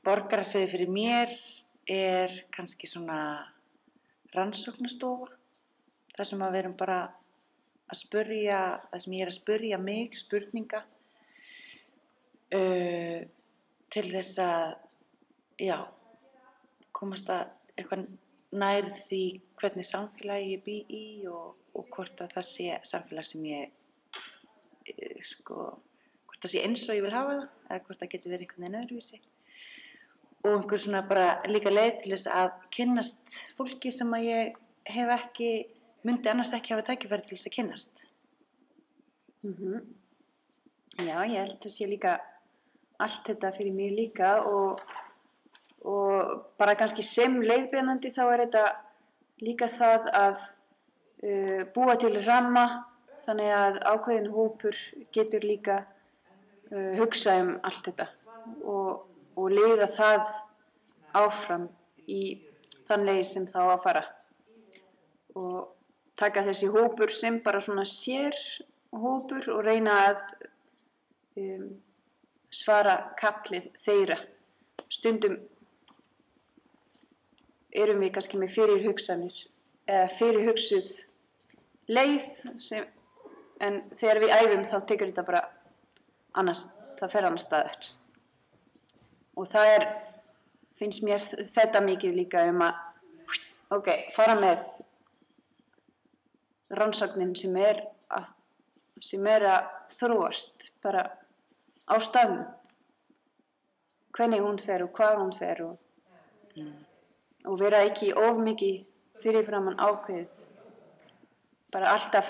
Borgarasviðið fyrir mér kannski svona rannsóknastofa. Það sem við erum bara að spyrja, það sem ég að spyrja mig spurninga til þess að, já, komast að eitthvað nær því hvernig samfélagi ég bý í og hvort að það sé samfélag sem hvort það sé eins og ég vil hafa það eða hvort það getur verið einhvern veginn öðruvísi. Og einhver svona bara líka leið til þess að kynnast fólki sem að ég hef ekki, myndi annars ekki hafa tækifæri til þess að kynnast. Já, ég held að sé líka allt þetta fyrir mig líka og bara kannski sem leiðbeinandi þá þetta líka það að búa til ramma þannig að ákveðin hópur getur líka hugsa allt þetta og leiða það áfram í þann leið sem þá að fara og taka þessi hópur sem bara svona sér hópur og reyna að svara kallið þeirra. Stundum erum við kannski með fyrirhugsanir eða fyrirhugsuð leið en þegar við æfum þá tekur þetta bara það fer annars staðar. Og það finnst mér þetta mikið líka að fara með rannsóknin sem að þróast bara á staðnum. Hvernig hún fer og hvað hún fer og vera ekki of mikið fyrirframan ákveðið. Bara alltaf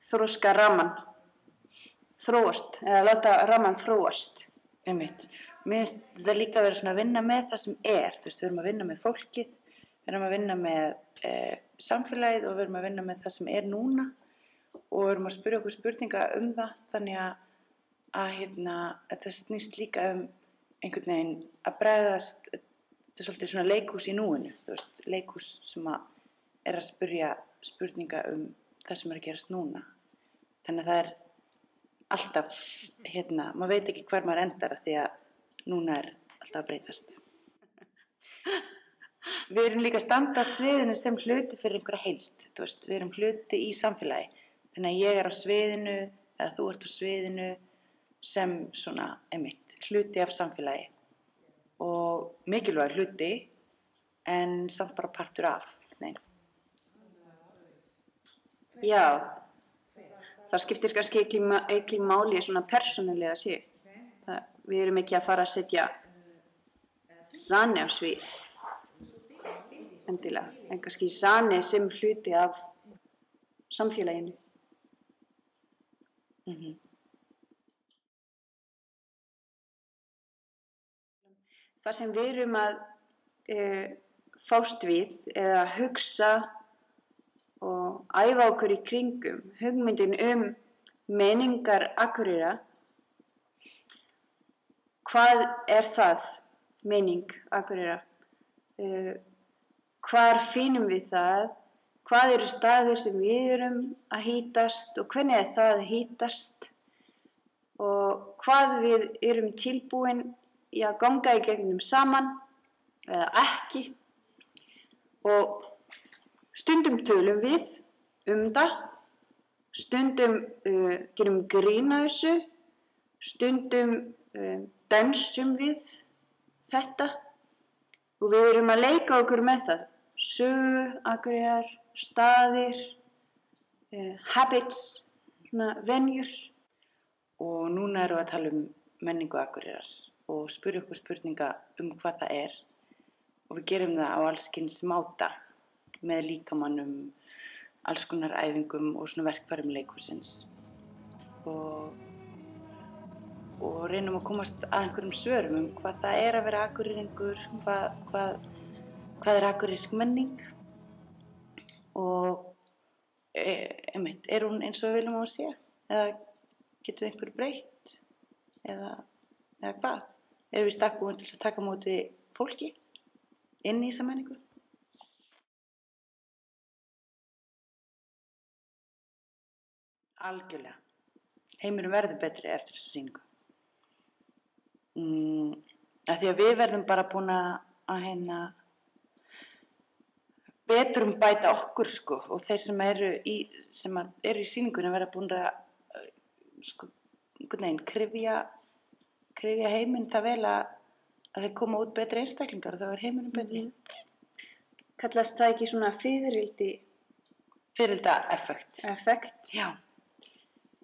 þroska ramman þróast eða láta ramman þróast. Einmitt. Mér finnst þetta líka að vera svona að vinna með það sem er. Þú veist, við erum að vinna með fólkið, við erum að vinna með samfélagið og við erum að vinna með það sem er núna og við erum að spyrja okkur spurninga það. Þannig að þetta snýst líka einhvern veginn að bregðast. Þetta svolítið svona leikhús í núinu, þú veist, leikhús sem að spyrja spurninga það sem að gerast núna. Þannig að það alltaf, maður veit ekki hvar maður endar því að núna alltaf að breytast. Við erum líka að standa á sviðinu sem hluti fyrir einhverja heild, þú veist, við erum hluti í samfélagi. Þannig að ég á sviðinu, eða þú ert á sviðinu sem svona, hluti af samfélagi. Og mikilvægur hluti, en samt bara partur af. Nei. Já, það skiptir kannski ekki máli svona persónulega séu. Við erum ekki að fara að setja Sane á svið, endilega, en kannski Sane sem hluti af samfélaginu. Það sem við erum að fást við eða hugsa og æfa okkur í kringum hugmyndin menningar Akureyrar. Hvað það, menning Akureyrar? Hvar finnum við það? Hvað eru staðir sem við erum að hýtast og hvernig það að hýtast? Og hvað við erum tilbúin í að ganga í gegnum saman eða ekki. Og stundum tölum við það, stundum gerum grín að þessu, stundum dansum við þetta og við erum að leika okkur með það. Sögu, Akureyrar, staðir, habits, venjur. Og núna erum við að tala menningu Akureyrar og spyrja okkur spurninga hvað það er. Og við gerum það á alls kyns máta með líkamannum, alls konar æfingum og svona verkfærum leikhússins. Og reynum að komast að einhverjum svörum hvað það er að vera akureyringur, hvað akureyrisk menning og hún eins og við viljum á að sé eða getur einhver breytt eða hvað? Erum við stakk búin til að taka á móti fólki inn í þessa menningu? Algjörlega. Heimurinn verður betri eftir þessa sýningu. Af því að við verðum bara búin að betur bæta okkur sko og þeir sem eru í sýningunni verða búin að sko einhvern veginn kryfja heiminn það vel að þeir koma út betri einstaklingar og þá heimurinn betri. Kallast það ekki svona Fiðrilda effekt. Já.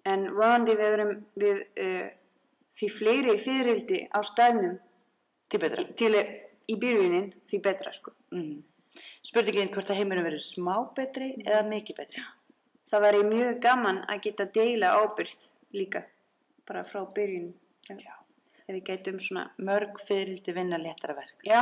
En vonandi við erum því fleiri fiðrildi á staðnum Því betra. Í byrjunin því betra sko. Spurningin hvort að heimurinn verður smá betri eða mikið betri. Það væri mjög gaman að geta deila ábyrgð líka, bara frá byrjun. Já. Ef við gætum svona Mörg fiðrildi vinna léttara verk. Já.